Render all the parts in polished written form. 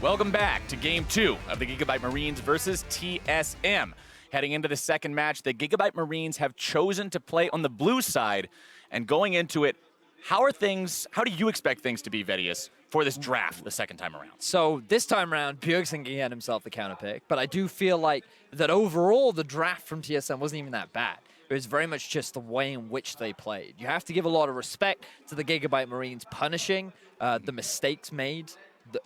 Welcome back to Game 2 of the GIGABYTE Marines versus TSM. Heading into the second match, the GIGABYTE Marines have chosen to play on the blue side. And going into it, how do you expect things to be, Vedius, for this draft the second time around? So this time around, Bjergsen can get himself the counter pick, but I do feel like that overall the draft from TSM wasn't even that bad. It was very much just the way in which they played. You have to give a lot of respect to the GIGABYTE Marines punishing the mistakes made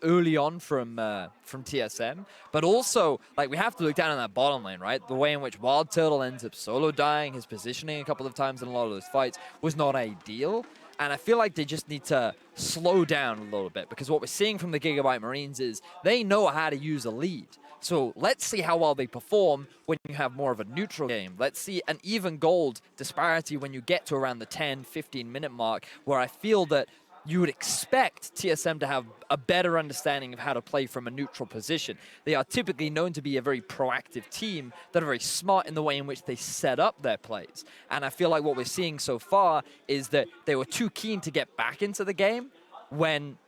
early on from TSM, but also like we have to look down on that bottom lane, right? The way in which Wild Turtle ends up solo dying, his positioning a couple of times in a lot of those fights was not ideal. And I feel like they just need to slow down a little bit, because what we're seeing from the GIGABYTE Marines is they know how to use a lead. So let's see how well they perform when you have more of a neutral game. Let's see an even gold disparity when you get to around the 10, 15-minute mark, where I feel that you would expect TSM to have a better understanding of how to play from a neutral position. They are typically known to be a very proactive team that are very smart in the way in which they set up their plays. And I feel like what we're seeing so far is that they were too keen to get back into the game when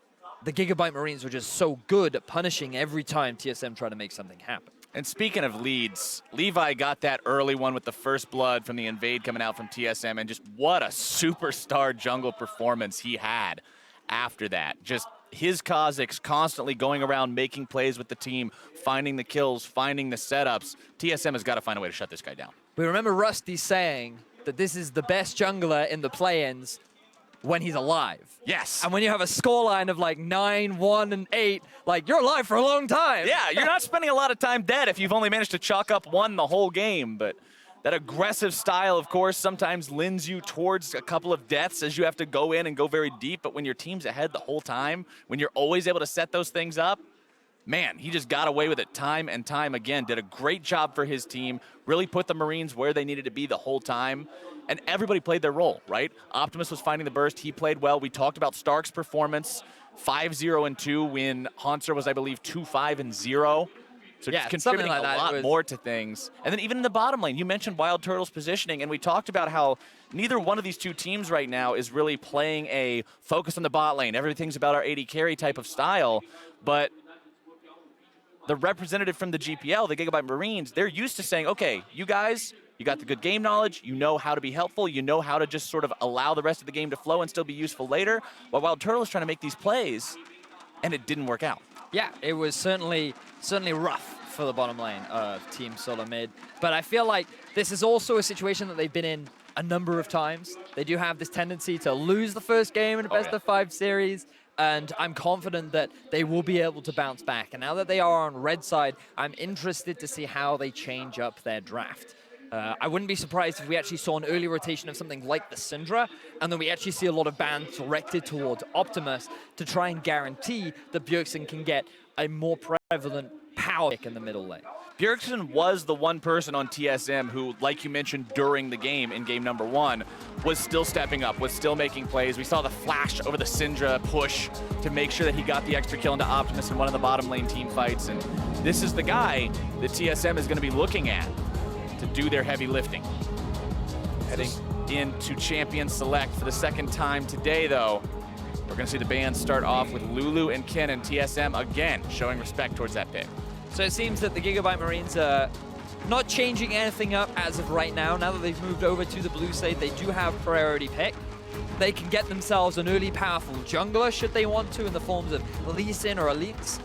the GIGABYTE Marines were just so good at punishing every time TSM tried to make something happen. And speaking of leads, Levi got that early one with the first blood from the invade coming out from TSM, and just what a superstar jungle performance he had after that. Just his Kha'Zix constantly going around making plays with the team, finding the kills, finding the setups. TSM has got to find a way to shut this guy down. We remember Rusty saying that this is the best jungler in the play-ins when he's alive. Yes. And when you have a scoreline of like 9, 1, and 8, like you're alive for a long time. Yeah, you're not spending a lot of time dead if you've only managed to chalk up one the whole game. But that aggressive style, of course, sometimes lends you towards a couple of deaths as you have to go in and go very deep. But when your team's ahead the whole time, when you're always able to set those things up, man, he just got away with it time and time again. Did a great job for his team, really put the Marines where they needed to be the whole time. And everybody played their role, right? Optimus was finding the burst. He played well. We talked about Stark's performance, 5-0-2, when Hanser was, I believe, 2-5-0. So yeah, just contributing like a lot more to things. And then even in the bottom lane, you mentioned Wild Turtle's positioning, and we talked about how neither one of these two teams right now is really playing a focus on the bot lane. Everything's about our AD carry type of style, but the representative from the GPL, the GIGABYTE Marines, they're used to saying, okay, you guys, you got the good game knowledge, you know how to be helpful, you know how to just sort of allow the rest of the game to flow and still be useful later, while Wild Turtle is trying to make these plays, and it didn't work out. Yeah, it was certainly rough for the bottom lane of Team Solo Mid, but I feel like this is also a situation that they've been in a number of times. They do have this tendency to lose the first game in a best-of-5 series, and I'm confident that they will be able to bounce back. And now that they are on red side, I'm interested to see how they change up their draft. I wouldn't be surprised if we actually saw an early rotation of something like the Syndra, and then we actually see a lot of bans directed towards Optimus to try and guarantee that Bjergsen can get a more prevalent power pick in the middle lane. Bjergsen was the one person on TSM who, like you mentioned during the game, in game number 1, was still stepping up, was still making plays. We saw the flash over the Syndra push to make sure that he got the extra kill into Optimus in one of the bottom lane team fights. And this is the guy that TSM is going to be looking at to do their heavy lifting. Heading into Champion Select for the second time today, though. We're going to see the band start off with Lulu and Ken, and TSM again showing respect towards that pick. So it seems that the GIGABYTE Marines are not changing anything up as of right now. Now that they've moved over to the blue side, they do have priority pick. They can get themselves an early powerful jungler should they want to, in the forms of Lee Sin or Lease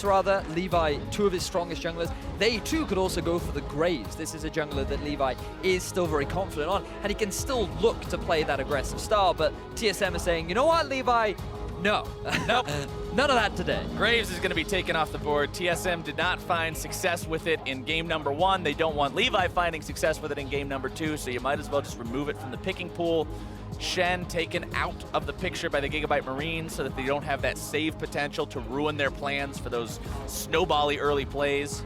rather, Levi, two of his strongest junglers. They too could also go for the Graves. This is a jungler that Levi is still very confident on, and he can still look to play that aggressive style, but TSM is saying, you know what, Levi? No. Nope. None of that today. Graves is going to be taken off the board. TSM did not find success with it in game number 1. They don't want Levi finding success with it in game number 2, so you might as well just remove it from the picking pool. Shen taken out of the picture by the GIGABYTE Marines so that they don't have that save potential to ruin their plans for those snowbally early plays.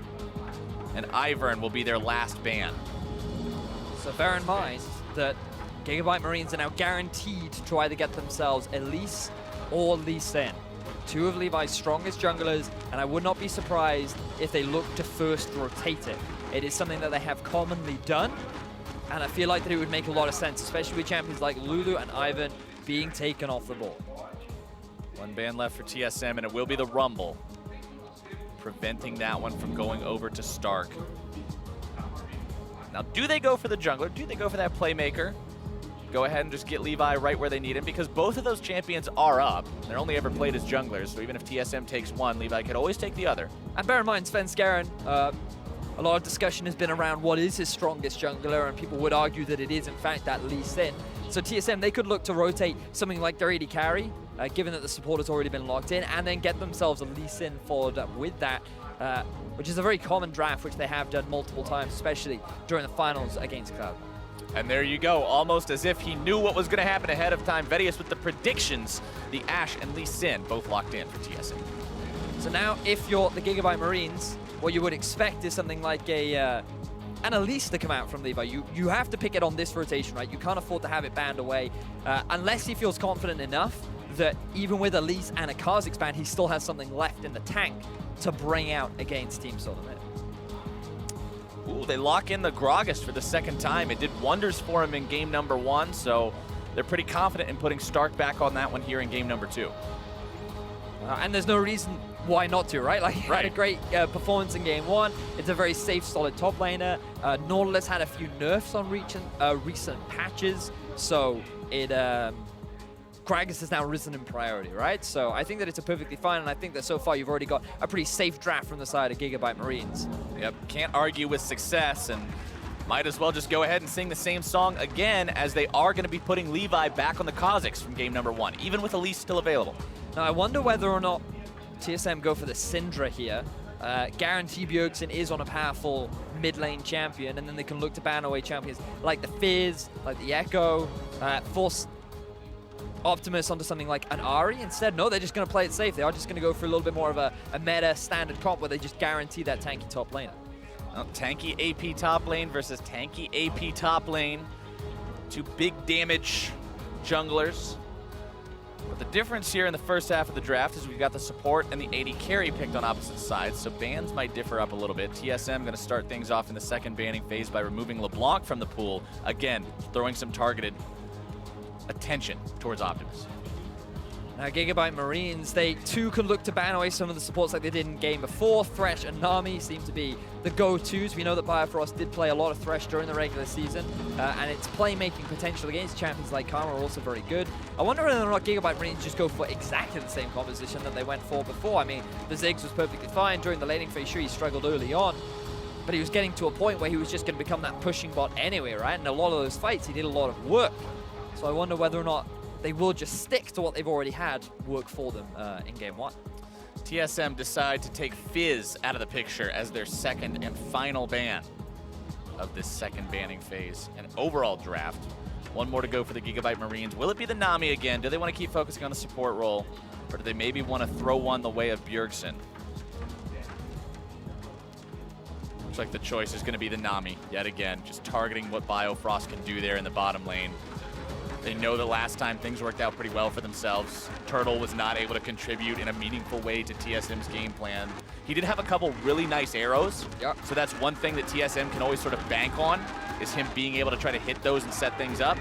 And Ivern will be their last ban. So bear in mind that GIGABYTE Marines are now guaranteed to either get themselves Elise or Lee Sin. Two of Levi's strongest junglers, and I would not be surprised if they look to first rotate it. It is something that they have commonly done, and I feel like that it would make a lot of sense, especially with champions like Lulu and Ivern being taken off the board. One ban left for TSM, and it will be the Rumble. preventing that one from going over to Stark. Now, do they go for the jungler? Do they go for that playmaker? Go ahead and just get Levi right where they need him, because both of those champions are up. They're only ever played as junglers, so even if TSM takes one, Levi could always take the other. And bear in mind, Sven Skaren, a lot of discussion has been around what is his strongest jungler, and people would argue that it is, in fact, that Lee Sin. So TSM, they could look to rotate something like their AD carry, given that the support has already been locked in, and then get themselves a Lee Sin followed up with that, which is a very common draft, which they have done multiple times, especially during the finals against Cloud. And there you go, almost as if he knew what was going to happen ahead of time. Vedius with the predictions, the Ashe and Lee Sin both locked in for TSM. So now, if you're the GIGABYTE Marines, what you would expect is something like an Elise to come out from Levi. You have to pick it on this rotation, right? You can't afford to have it banned away, unless he feels confident enough that even with Elise and a Kha'Zix ban, he still has something left in the tank to bring out against Team Solomid. Ooh, they lock in the Gragas for the second time. It did wonders for him in game number 1, so they're pretty confident in putting Stark back on that one here in game number 2. And there's no reason why not to, right? Like, he had a great performance in game 1. It's a very safe, solid top laner. Nautilus had a few nerfs on recent patches, so it Gragas has now risen in priority, right? So I think that it's a perfectly fine, and I think that so far you've already got a pretty safe draft from the side of GIGABYTE Marines. Yep, can't argue with success, and might as well just go ahead and sing the same song again, as they are going to be putting Levi back on the Kha'Zix from game number 1, even with Elise still available. Now, I wonder whether or not TSM go for the Syndra here. Guarantee Bjergsen is on a powerful mid lane champion, and then they can look to ban away champions like the Fizz, like the Echo, force Optimus onto something like an Ahri instead. No, they're just going to play it safe. They are just going to go for a little bit more of a meta standard comp where they just guarantee that tanky top laner. Tanky AP top lane versus tanky AP top lane. Two big damage junglers. But the difference here in the first half of the draft is we've got the support and the AD carry picked on opposite sides, so bans might differ up a little bit. TSM going to start things off in the second banning phase by removing LeBlanc from the pool. Again, throwing some targeted attention towards Optimus. Now, GIGABYTE Marines, they too can look to ban away some of the supports like they did in game before. Thresh and Nami seem to be the go-tos. We know that Bifrost did play a lot of Thresh during the regular season, and its playmaking potential against champions like Karma are also very good. I wonder whether or not GIGABYTE Marines just go for exactly the same composition that they went for before. I mean, the Ziggs was perfectly fine during the laning phase. Sure, he struggled early on, but he was getting to a point where he was just going to become that pushing bot anyway, right? And a lot of those fights, he did a lot of work. So I wonder whether or not they will just stick to what they've already had work for them in game 1. TSM decide to take Fizz out of the picture as their second and final ban of this second banning phase and overall draft. One more to go for the GIGABYTE Marines. Will it be the Nami again? Do they want to keep focusing on the support role, or do they maybe want to throw one the way of Bjergsen? Looks like the choice is going to be the Nami yet again, just targeting what Biofrost can do there in the bottom lane. They know that last time things worked out pretty well for themselves. Turtle was not able to contribute in a meaningful way to TSM's game plan. He did have a couple really nice arrows, so that's one thing that TSM can always sort of bank on, is him being able to try to hit those and set things up.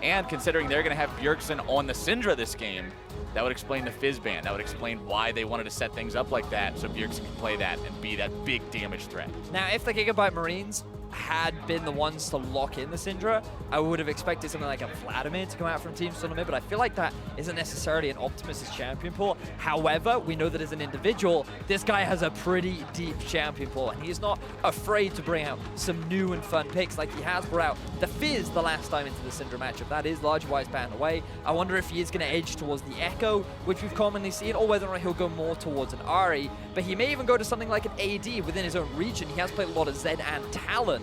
And considering they're going to have Bjergsen on the Syndra this game, that would explain the Fizz ban. That would explain why they wanted to set things up like that, so Bjergsen can play that and be that big damage threat. Now, if the GIGABYTE Marines had been the ones to lock in the Syndra, I would have expected something like a Vladimir to come out from Team Solomid, but I feel like that isn't necessarily an Optimus' champion pool. However, we know that as an individual, this guy has a pretty deep champion pool, and he's not afraid to bring out some new and fun picks like he has brought out the Fizz the last time into the Syndra matchup. That is largely why it's banned away. I wonder if he is going to edge towards the Echo, which we've commonly seen, or whether or not he'll go more towards an Ahri, but he may even go to something like an AD within his own region. He has played a lot of Zed and Talon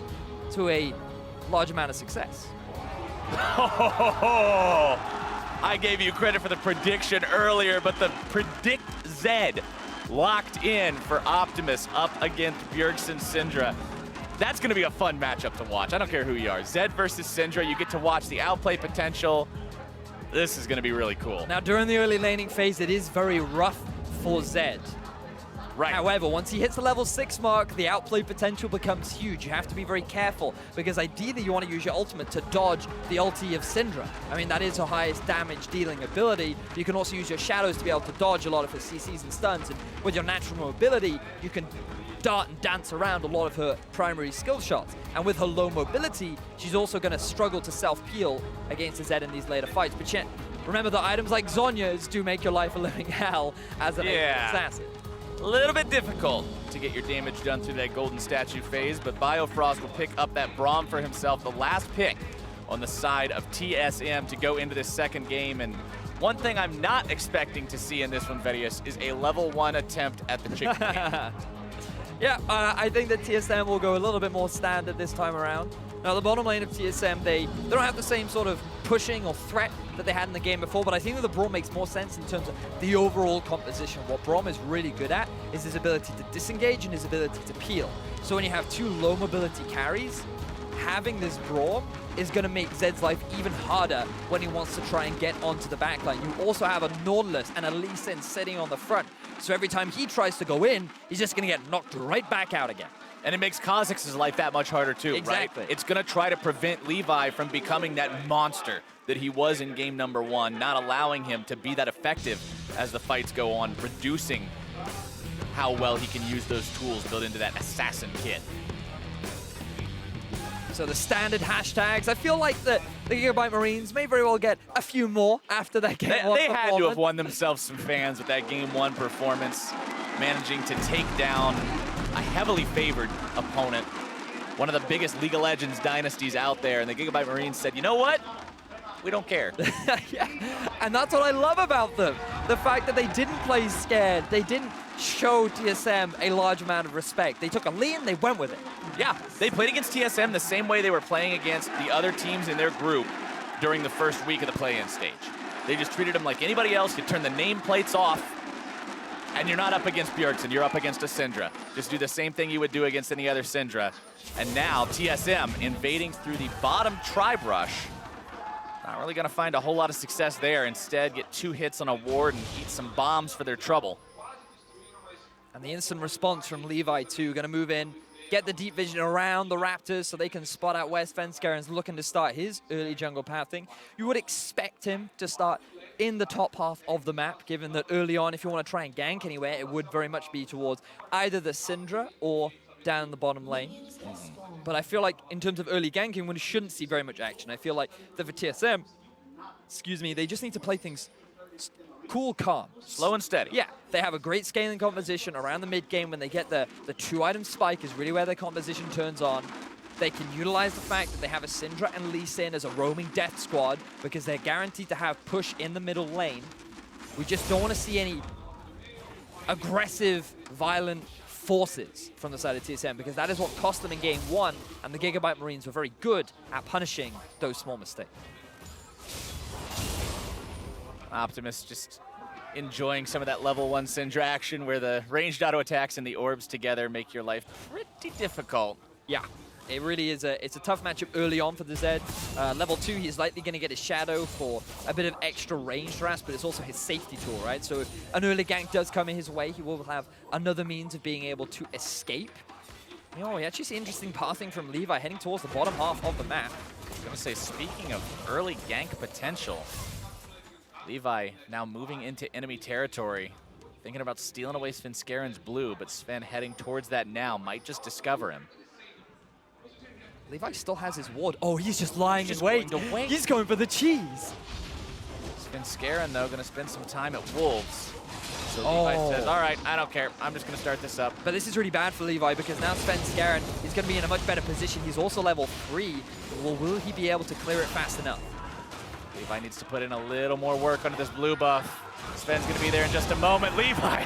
to a large amount of success. I gave you credit for the prediction earlier, but the predict Zed locked in for Optimus up against Bjergsen Syndra. That's going to be a fun matchup to watch. I don't care who you are. Zed versus Syndra, you get to watch the outplay potential. This is going to be really cool. Now, during the early laning phase, it is very rough for Zed. Right. However, once he hits the level 6 mark, the outplay potential becomes huge. You have to be very careful, because ideally you want to use your ultimate to dodge the ulti of Syndra. I mean, that is her highest damage dealing ability. You can also use your shadows to be able to dodge a lot of her CCs and stuns, and with your natural mobility, you can dart and dance around a lot of her primary skill shots. And with her low mobility, she's also going to struggle to self-heal against the Zed in these later fights. But yet, remember that items like Zhonya's do make your life a living hell as an assassin. A little bit difficult to get your damage done through that golden statue phase, but Biofrost will pick up that Braum for himself, the last pick on the side of TSM to go into this second game. And one thing I'm not expecting to see in this one, Vedius, is a level 1 attempt at the chicken game. Yeah, I think that TSM will go a little bit more standard this time around. Now, the bottom lane of TSM, they don't have the same sort of pushing or threat that they had in the game before, but I think that the Braum makes more sense in terms of the overall composition. What Braum is really good at is his ability to disengage and his ability to peel. So when you have two low mobility carries, having this Braum is going to make Zed's life even harder when he wants to try and get onto the backline. You also have a Nautilus and a Lee Sin sitting on the front. So every time he tries to go in, he's just going to get knocked right back out again. And it makes Kha'Zix's life that much harder too, exactly. Right? It's going to try to prevent Levi from becoming that monster that he was in game number 1, not allowing him to be that effective as the fights go on, reducing how well he can use those tools built into that assassin kit. So the standard hashtags, I feel like the GIGABYTE Marines may very well get a few more after that game one They had to have performance. won themselves some fans with that game 1 performance, managing to take down a heavily favored opponent, one of the biggest League of Legends dynasties out there, and the GIGABYTE Marines said, you know what? We don't care. Yeah, and that's what I love about them. The fact that they didn't play scared. They didn't show TSM a large amount of respect. They took a lead and they went with it. Yeah, they played against TSM the same way they were playing against the other teams in their group during the first week of the play-in stage. They just treated them like anybody else. You turn the nameplates off, and you're not up against Bjergsen, you're up against a Syndra. Just do the same thing you would do against any other Syndra. And now TSM invading through the bottom tri-brush. Not really gonna find a whole lot of success there. Instead, get 2 hits on a ward and eat some bombs for their trouble. And the instant response from Levi too, gonna move in, get the deep vision around the Raptors so they can spot out where Svenskaren's looking to start his early jungle pathing. You would expect him to start in the top half of the map, given that early on, if you want to try and gank anywhere, it would very much be towards either the Syndra or down the bottom lane. But I feel like in terms of early ganking, we shouldn't see very much action. I feel like that for TSM, excuse me, they just need to play things cool, calm. Slow and steady. Yeah, they have a great scaling composition around the mid game. When they get the 2-item spike is really where their composition turns on. They can utilize the fact that they have a Syndra and Lee Sin as a roaming death squad because they're guaranteed to have push in the middle lane. We just don't want to see any aggressive, violent forces from the side of TSM because that is what cost them in game 1, and the GIGABYTE Marines were very good at punishing those small mistakes. Optimus just enjoying some of that level 1 Syndra action where the ranged auto attacks and the orbs together make your life pretty difficult. Yeah, it really is it's a tough matchup early on for the Zed. Level 2, he's likely going to get his Shadow for a bit of extra range harass, but it's also his safety tool, right? So if an early gank does come in his way, he will have another means of being able to escape. You know, we actually see interesting pathing from Levi heading towards the bottom half of the map. I was going to say, speaking of early gank potential, Levi now moving into enemy territory, thinking about stealing away Svenskaren's blue, but Sven heading towards that now, might just discover him. Levi still has his ward. Oh, he's just lying in wait. Going to wait. He's going for the cheese. Svenskaren, though, going to spend some time at Wolves. So Levi says, all right, I don't care. I'm just going to start this up. But this is really bad for Levi because now Svenskaren is going to be in a much better position. He's also level 3. Well, will he be able to clear it fast enough? Levi needs to put in a little more work under this blue buff. Sven's going to be there in just a moment. Levi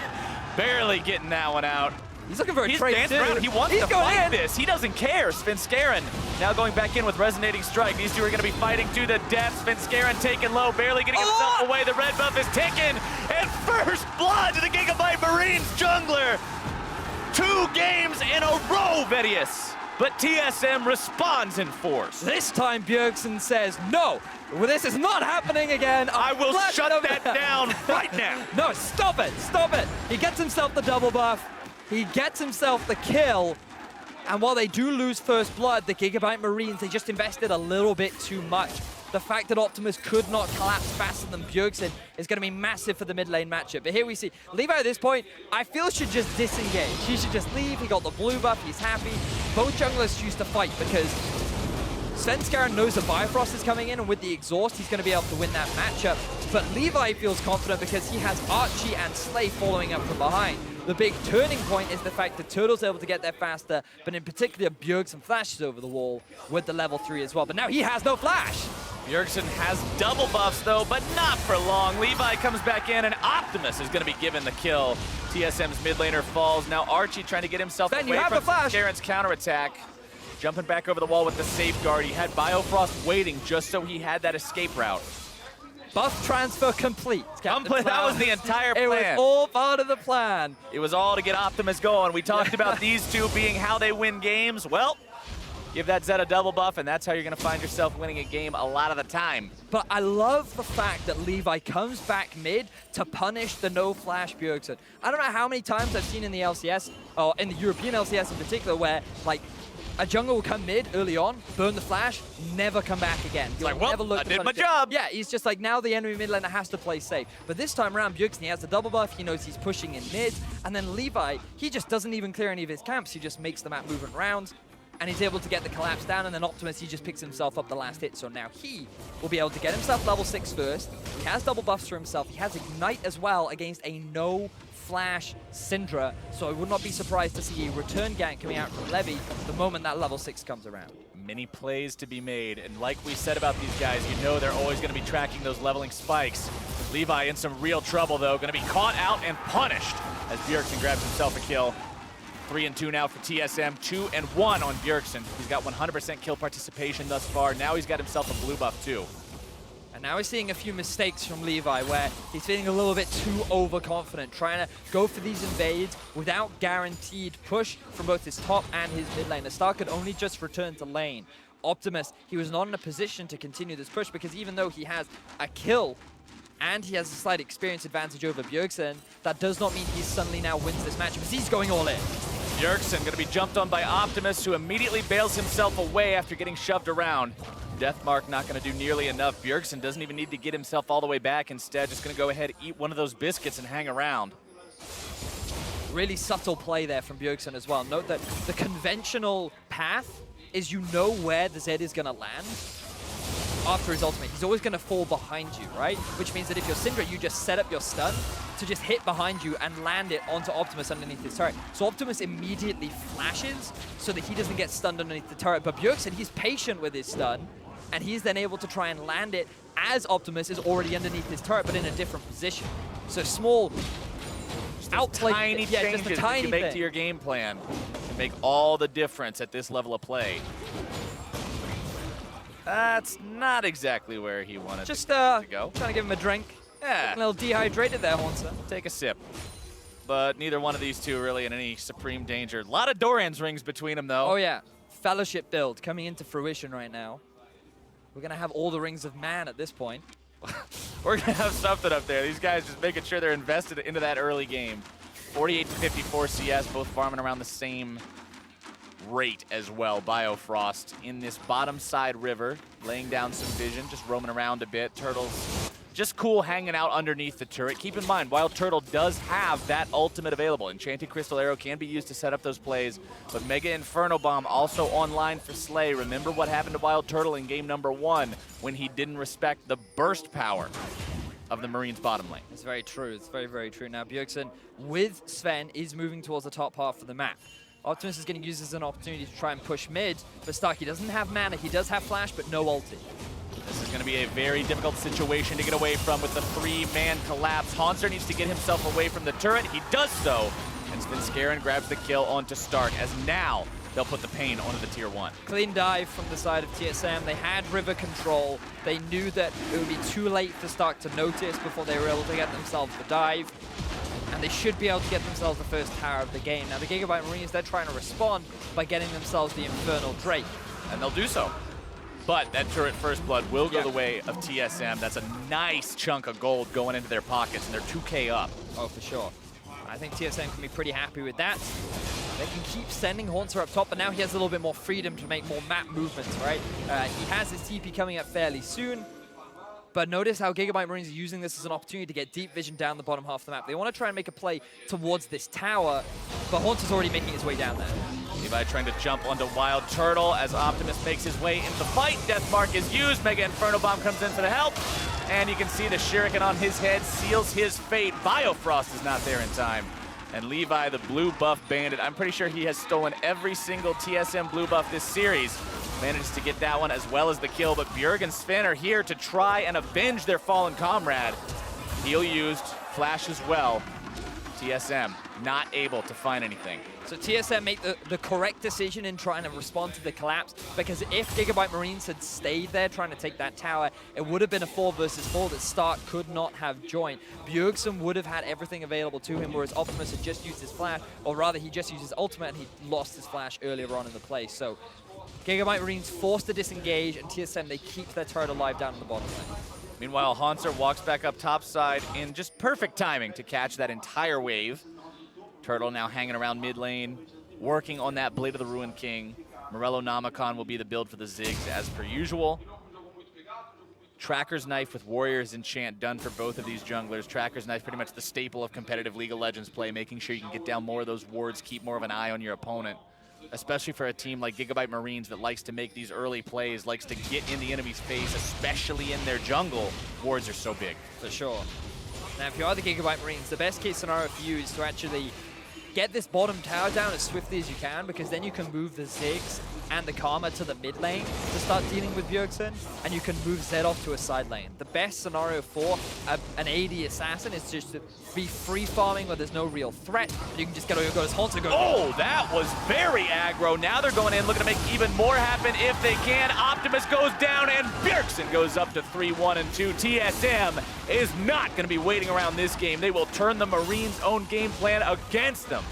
barely getting that one out. He's looking for a He's trade dancing too. around. He wants to fight this. He doesn't care. Svenskaren now going back in with Resonating Strike. These two are going to be fighting to the death. Svenskaren taking low, barely getting himself away. The red buff is ticking. And first blood to the GIGABYTE Marines jungler. 2 games in a row, Vedius. But TSM responds in force. This time Bjergsen says, no, this is not happening again. I will shut that down right now. No, stop it, stop it. He gets himself the double buff. He gets himself the kill. And while they do lose first blood, the GIGABYTE Marines, they just invested a little bit too much. The fact that Optimus could not collapse faster than Bjergsen is going to be massive for the mid lane matchup. But here we see Levi at this point, I feel should just disengage. He should just leave. He got the blue buff. He's happy. Both junglers choose to fight because Svenskeren knows that Bifrost is coming in, and with the exhaust, he's going to be able to win that matchup. But Levi feels confident because he has Archie and Slay following up from behind. The big turning point is the fact that Turtle's able to get there faster, but in particular, Bjergsen flashes over the wall with the level 3 as well. But now he has no flash. Bjergsen has double buffs, though, but not for long. Levi comes back in, and Optimus is going to be given the kill. TSM's mid laner falls. Now Archie trying to get himself away from Svenskaren's counterattack. Jumping back over the wall with the safeguard. He had Bifrost waiting just so he had that escape route. Buff transfer complete. That was the entire plan. It was all part of the plan. It was all to get Optimus going. We talked about these two being how they win games. Well, give that Zed a double buff, and that's how you're going to find yourself winning a game a lot of the time. But I love the fact that Levi comes back mid to punish the no-flash Bjergsen. I don't know how many times I've seen in the LCS, or in the European LCS in particular, where like a jungle will come mid early on, burn the flash, never come back again. He's like, well, I did my job. Yeah, he's just like, now the enemy mid laner has to play safe. But this time around, Bjergsen, he has the double buff, he knows he's pushing in mid, and then Levi, he just doesn't even clear any of his camps, he just makes the map move around, and he's able to get the collapse down, and then Optimus, he just picks himself up the last hit, so now he will be able to get himself level 6 first. He has double buffs for himself, he has Ignite as well against a no-flash Syndra, so I would not be surprised to see a return gank coming out from Levy the moment that level 6 comes around. Many plays to be made, and like we said about these guys, you know they're always going to be tracking those leveling spikes. Levi in some real trouble, though, going to be caught out and punished as Bjergsen grabs himself a kill. 3-2 now for TSM, 2-1 on Bjergsen. He's got 100% kill participation thus far. Now he's got himself a blue buff, too. And now we're seeing a few mistakes from Levi where he's feeling a little bit too overconfident, trying to go for these invades without guaranteed push from both his top and his mid lane. The Star could only just return to lane. Optimus, he was not in a position to continue this push because even though he has a kill and he has a slight experience advantage over Bjergsen, that does not mean he suddenly now wins this match because he's going all in. Bjergsen going to be jumped on by Optimus, who immediately bails himself away after getting shoved around. Deathmark not going to do nearly enough. Bjergsen doesn't even need to get himself all the way back. Instead, just going to go ahead, eat one of those biscuits, and hang around. Really subtle play there from Bjergsen as well. Note that the conventional path is you know where the Zed is going to land after his ultimate. He's always going to fall behind you, right? Which means that if you're Syndra, you just set up your stun to just hit behind you and land it onto Optimus underneath his turret. So Optimus immediately flashes so that he doesn't get stunned underneath the turret. But Bjergsen, he's patient with his stun, and he's then able to try and land it as Optimus is already underneath his turret, but in a different position. So small outplay, tiny changes just a tiny you make thing to your game plan can make all the difference at this level of play. That's not exactly where he wanted to go. Trying to give him a drink. Yeah. A little dehydrated there, Hornster. Take a sip. But neither one of these two really in any supreme danger. A lot of Doran's rings between them, though. Oh, yeah. Fellowship build coming into fruition right now. We're going to have all the rings of man at this point. We're going to have something up there. These guys just making sure they're invested into that early game. 48 to 54 CS, both farming around the same rate as well. Biofrost in this bottom side river, laying down some vision, just roaming around a bit. Turtle's just cool hanging out underneath the turret. Keep in mind, Wild Turtle does have that ultimate available. Enchanted Crystal Arrow can be used to set up those plays, but Mega Inferno Bomb also online for Slay. Remember what happened to Wild Turtle in game number 1 when he didn't respect the burst power of the Marines bottom lane. It's very true. It's very, very true. Now, Bjergsen with Sven is moving towards the top half of the map. Optimus is going to use this as an opportunity to try and push mid, but Starkey doesn't have mana. He does have flash, but no ulti. This is going to be a very difficult situation to get away from with the 3-man collapse. Haunster needs to get himself away from the turret. He does so, and Svenskeren grabs the kill onto Stark, as now they'll put the pain onto the tier 1. Clean dive from the side of TSM. They had river control. They knew that it would be too late for Stark to notice before they were able to get themselves the dive. And they should be able to get themselves the first tower of the game. Now, the GIGABYTE Marines, they're trying to respond by getting themselves the Infernal Drake. And they'll do so. But that turret first blood will go the way of TSM. That's a nice chunk of gold going into their pockets, and they're 2K up. Oh, for sure. I think TSM can be pretty happy with that. They can keep sending Haunter up top, but now he has a little bit more freedom to make more map movements, right? He has his TP coming up fairly soon. But notice how GIGABYTE Marines are using this as an opportunity to get deep vision down the bottom half of the map. They want to try and make a play towards this tower, but Haunter's already making his way down there. Levi trying to jump onto Wild Turtle as Optimus makes his way into the fight. Death Mark is used. Mega Inferno Bomb comes in for the help. And you can see the Shuriken on his head seals his fate. Biofrost is not there in time. And Levi, the blue buff bandit, I'm pretty sure he has stolen every single TSM blue buff this series. Manages to get that one as well as the kill, but Bjerg and Sven are here to try and avenge their fallen comrade. Heal used, flash as well. TSM not able to find anything. So TSM make the correct decision in trying to respond to the collapse, because if GIGABYTE Marines had stayed there trying to take that tower, it would have been a 4 versus 4 that Stark could not have joined. Bjergsen would have had everything available to him, whereas Optimus had just used his flash, or rather he just used his ultimate and he lost his flash earlier on in the play. So GIGABYTE Marines forced to disengage, and TSM, they keep their turret alive down in the bottom lane. Meanwhile, Haunter walks back up topside in just perfect timing to catch that entire wave. Turtle now hanging around mid lane, working on that Blade of the Ruined King. Morello Namicon will be the build for the Ziggs as per usual. Tracker's Knife with Warrior's Enchant done for both of these junglers. Tracker's Knife pretty much the staple of competitive League of Legends play, making sure you can get down more of those wards, keep more of an eye on your opponent. Especially for a team like GIGABYTE Marines that likes to make these early plays, likes to get in the enemy's face, especially in their jungle. Wards are so big. For sure. Now, if you are the GIGABYTE Marines, the best case scenario for you is to actually get this bottom tower down as swiftly as you can, because then you can move the Ziggs and the Karma to the mid lane to start dealing with Bjergsen, and you can move Zed off to a side lane. The best scenario for an AD assassin is just to be free farming where there's no real threat. You can just get go as Haunter go. Oh, that was very aggro. Now they're going in, looking to make even more happen if they can. Optimus goes down, and Bjergsen goes up to 3-1 and 2. TSM is not going to be waiting around this game. They will turn the Marines' own game plan against them.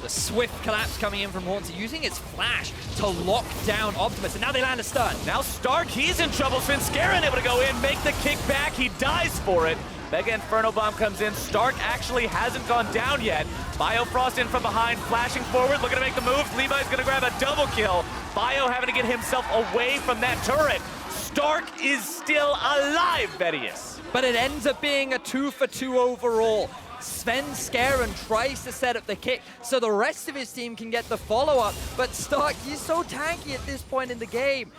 The swift collapse coming in from Haunter, using his flash to lock down Optimus, and now they land a stun. Now Stark, he's in trouble. Svenskeren able to go in, make the kick back. He dies for it. Mega Inferno Bomb comes in. Stark actually hasn't gone down yet. Biofrost in from behind, flashing forward, looking to make the moves. Levi's gonna grab a double kill. Bio having to get himself away from that turret. Stark is still alive, Vedius. But it ends up being a 2-for-2 overall. Svenskeren tries to set up the kick so the rest of his team can get the follow-up, but Stark, he's so tanky at this point in the game.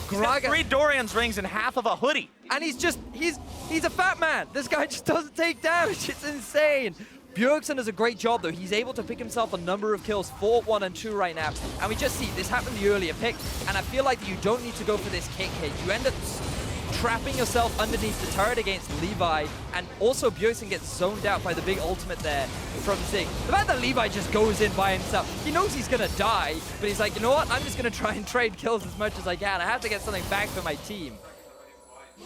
He's got 3 Dorian's rings and half of a hoodie. And he's a fat man. This guy just doesn't take damage. It's insane. Bjergsen does a great job, though. He's able to pick himself a number of kills, 4, 1, and 2 right now. And we just see this happened the earlier pick, and I feel like you don't need to go for this kick hit. You end up trapping yourself underneath the turret against Levi, and also Bjergsen gets zoned out by the big ultimate there from Zig. The fact that Levi just goes in by himself, he knows he's gonna die, but he's like, you know what, I'm just gonna try and trade kills as much as I can. I have to get something back for my team.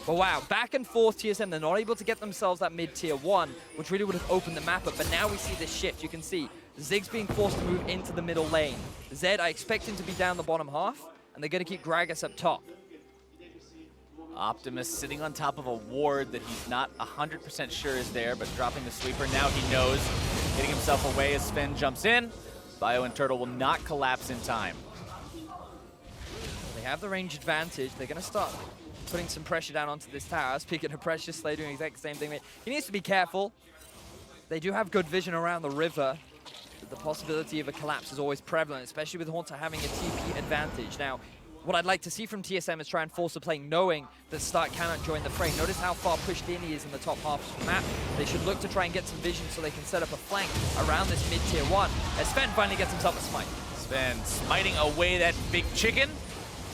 But wow, back and forth TSM, they're not able to get themselves that mid-tier 1, which really would have opened the map up, but now we see this shift. You can see Ziggs being forced to move into the middle lane. Zed, I expect him to be down the bottom half, and they're gonna keep Gragas up top. Optimus sitting on top of a ward that he's not 100% sure is there, but dropping the sweeper. Now he knows, getting himself away as Sven jumps in. Bio and Turtle will not collapse in time. They have the range advantage. They're going to start putting some pressure down onto this tower. Speaking of Precious Slay doing the exact same thing. He needs to be careful. They do have good vision around the river. But the possibility of a collapse is always prevalent, especially with Haunter having a TP advantage. Now, what I'd like to see from TSM is try and force a play knowing that Stark cannot join the fray. Notice how far pushed in he is in the top half of the map. They should look to try and get some vision so they can set up a flank around this mid-tier 1. As Sven finally gets himself a smite. Sven smiting away that big chicken.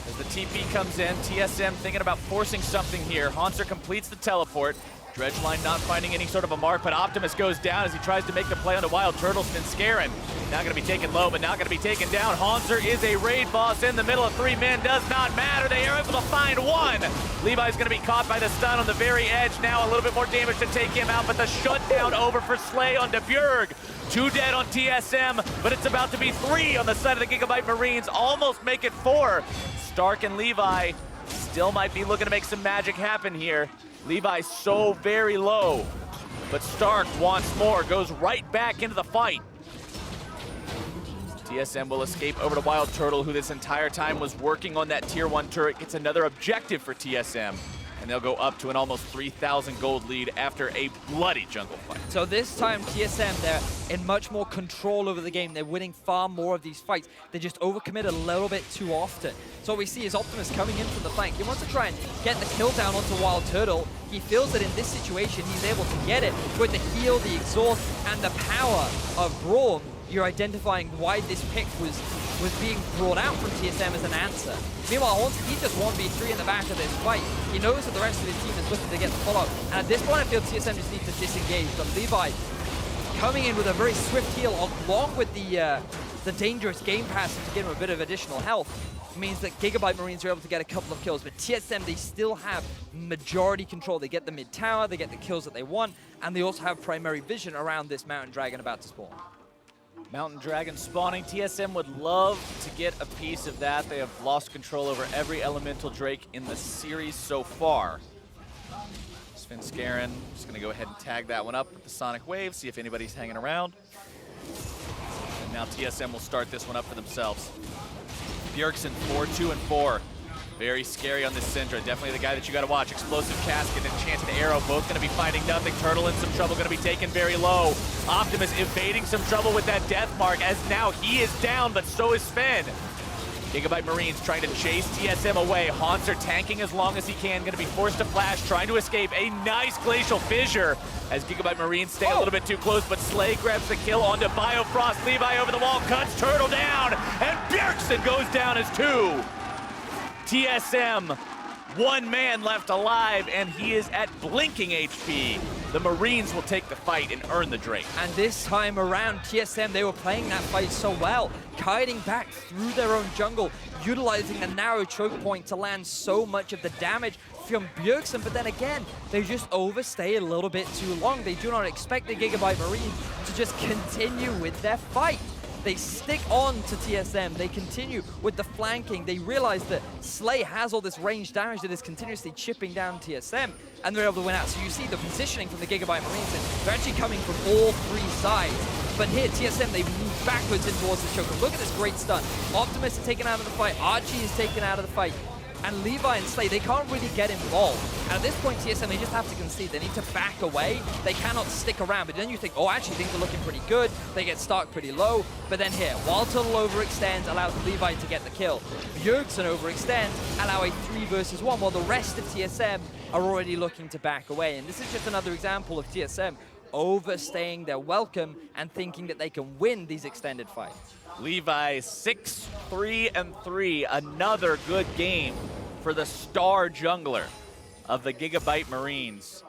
As the TP comes in, TSM thinking about forcing something here. Haunter completes the teleport. Dredgeline not finding any sort of a mark, but Optimus goes down as he tries to make the play on the Wild Turtle. Svenskeren not going to be taken low, but not going to be taken down. Haunter is a raid boss in the middle of 3 men. Does not matter. They are able to find 1. Levi's going to be caught by the stun on the very edge. Now a little bit more damage to take him out, but the shutdown over for Slay onto Bjerg. 2 dead on TSM, but it's about to be 3 on the side of the GIGABYTE Marines. Almost make it 4. Stark and Levi still might be looking to make some magic happen here. Levi's so very low. but Stark wants more, goes right back into the fight. TSM will escape over to Wild Turtle, who this entire time was working on that tier 1 turret, gets another objective for TSM. And they'll go up to an almost 3,000 gold lead after a bloody jungle fight. So this time, TSM, they're in much more control over the game. They're winning far more of these fights. They just overcommit a little bit too often. So what we see is Optimus coming in from the flank. He wants to try and get the kill down onto Wild Turtle. He feels that in this situation, he's able to get it with the heal, the exhaust, and the power of Braum. You're identifying why this pick was being brought out from TSM as an answer. Meanwhile, Haunter, he just 1v3 in the back of this fight. He knows that the rest of his team is looking to get the follow-up. And at this point, I feel TSM just needs to disengage. But Levi coming in with a very swift heal along with the dangerous game pass to give him a bit of additional health means that GIGABYTE Marines are able to get a couple of kills. But TSM, they still have majority control. They get the mid tower, they get the kills that they want, and they also have primary vision around this Mountain Dragon about to spawn. Mountain Dragon spawning. TSM would love to get a piece of that. They have lost control over every Elemental Drake in the series so far. Svenskeren just going to go ahead and tag that one up with the Sonic Wave, see if anybody's hanging around. And now TSM will start this one up for themselves. Bjergsen 4-2-4. Very scary on this Syndra. Definitely the guy that you got to watch. Explosive Casket and Enchanted Arrow both going to be finding nothing. Turtle in some trouble, going to be taken very low. Optimus evading some trouble with that Death Mark as now he is down, but so is Sven. GIGABYTE Marines trying to chase TSM away. Haunter tanking as long as he can. Going to be forced to flash, trying to escape. A nice Glacial Fissure as GIGABYTE Marines stay a little bit too close, but Slay grabs the kill onto Biofrost. Levi over the wall, cuts Turtle down, and Bjergsen goes down as 2. TSM, one man left alive, and he is at blinking HP. The Marines will take the fight and earn the Drake. And this time around, TSM, they were playing that fight so well, kiting back through their own jungle, utilizing the narrow choke point to land so much of the damage from Bjergsen, but then again, they just overstay a little bit too long. They do not expect the GIGABYTE Marines to just continue with their fight. They stick on to TSM, they continue with the flanking, they realize that Slay has all this range damage that is continuously chipping down TSM, and they're able to win out. So you see the positioning from the GIGABYTE Marines, and they're actually coming from all 3 sides. But here, TSM, they move backwards in towards the choke. Look at this great stun. Optimus is taken out of the fight, Archie is taken out of the fight, and Levi and Slay, they can't really get involved. And at this point, TSM, they just have to concede. They need to back away. They cannot stick around. But then you think, oh, actually, things are looking pretty good. They get Stark pretty low. But then here, Wild Turtle overextends, allows Levi to get the kill. Bjergsen overextends, allow a 3 versus 1, while the rest of TSM are already looking to back away. And this is just another example of TSM overstaying their welcome and thinking that they can win these extended fights. Levi 6-3-3, another good game for the star jungler of the GIGABYTE Marines.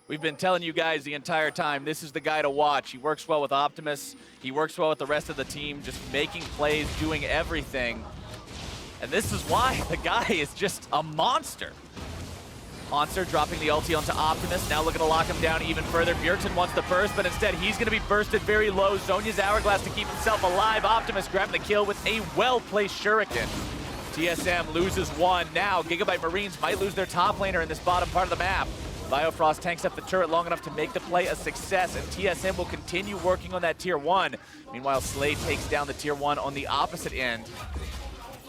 We've been telling you guys the entire time, this is the guy to watch. He works well with Optimus, he works well with the rest of the team, just making plays, doing everything. And this is why the guy is just a monster. Haunter dropping the ulti onto Optimus, now looking to lock him down even further. Bjergsen wants the burst, but instead he's going to be bursted very low. Zhonya's Hourglass to keep himself alive. Optimus grabbing the kill with a well-placed Shuriken. TSM loses 1. Now GIGABYTE Marines might lose their top laner in this bottom part of the map. Biofrost tanks up the turret long enough to make the play a success, and TSM will continue working on that tier 1. Meanwhile, Slay takes down the tier 1 on the opposite end.